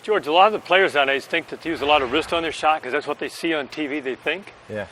George, a lot of the players nowadays think that they use a lot of wrist on their shot because that's what they see on TV, they think. Yes.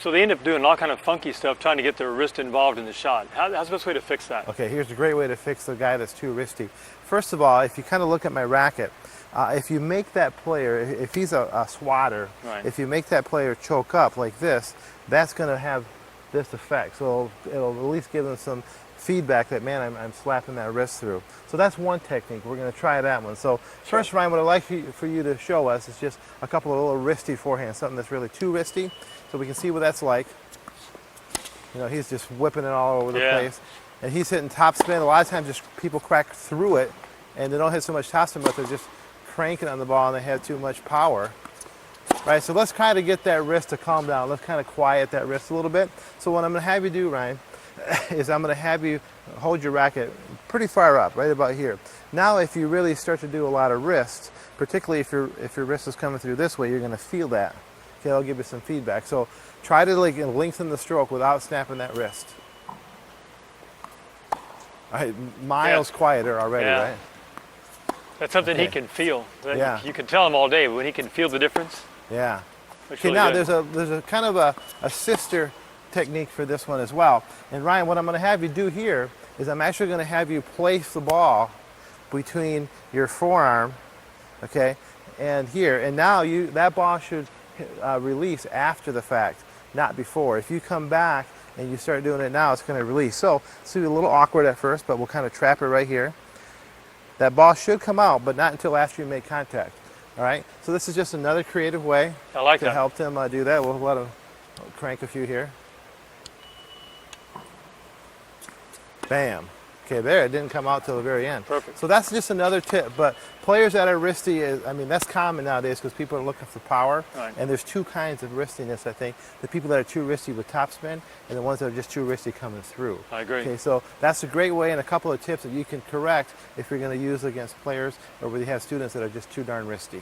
So they end up doing all kind of funky stuff trying to get their wrist involved in the shot. How's the best way to fix that? Okay, here's a great way to fix the guy that's too wristy. First of all, if you kind of look at my racket, if you make that player, if he's a swatter, Right. if you make that player choke up like this, that's going to have this effect. So it'll at least give them some feedback that, man, I'm slapping that wrist through. So that's one technique. We're going to try that one. So first, Ryan, what I'd like for you to show us is just a couple of little wristy forehands, something that's really too wristy, so we can see what that's like. You know, he's just whipping it all over the place. And he's hitting topspin. A lot of times just people crack through it, and they don't hit so much topspin, but they're just cranking on the ball and they have too much power. Right, so let's kind of get that wrist to calm down. Let's kind of quiet that wrist a little bit. So what I'm going to have you do, Ryan, is I'm going to have you hold your racket pretty far up, right about here. Now if you really start to do a lot of wrist, particularly if your wrist is coming through this way, you're going to feel that. Okay, I'll give you some feedback. So try to like lengthen the stroke without snapping that wrist. All right, miles quieter already, right? That's something he can feel. You can tell him all day, but when he can feel the difference. Yeah. Okay, really now good. there's a kind of a sister technique for this one as well. And Ryan, what I'm going to have you do here is I'm actually going to have you place the ball between your forearm, okay, and here. And now that ball should release after the fact, not before. If you come back and you start doing it now, it's going to release. So it's going to be a little awkward at first, but we'll kind of trap it right here. That ball should come out, but not until after you make contact. All right, so this is just another creative way to help him do that. We'll let him crank a few here. Bam. Okay, there, it didn't come out till the very end. Perfect. So that's just another tip. But players that are wristy, I mean, that's common nowadays because people are looking for power. Right. And there's two kinds of wristiness, I think. The people that are too wristy with topspin and the ones that are just too wristy coming through. I agree. Okay, so that's a great way and a couple of tips that you can correct if you're going to use against players or where you have students that are just too darn wristy.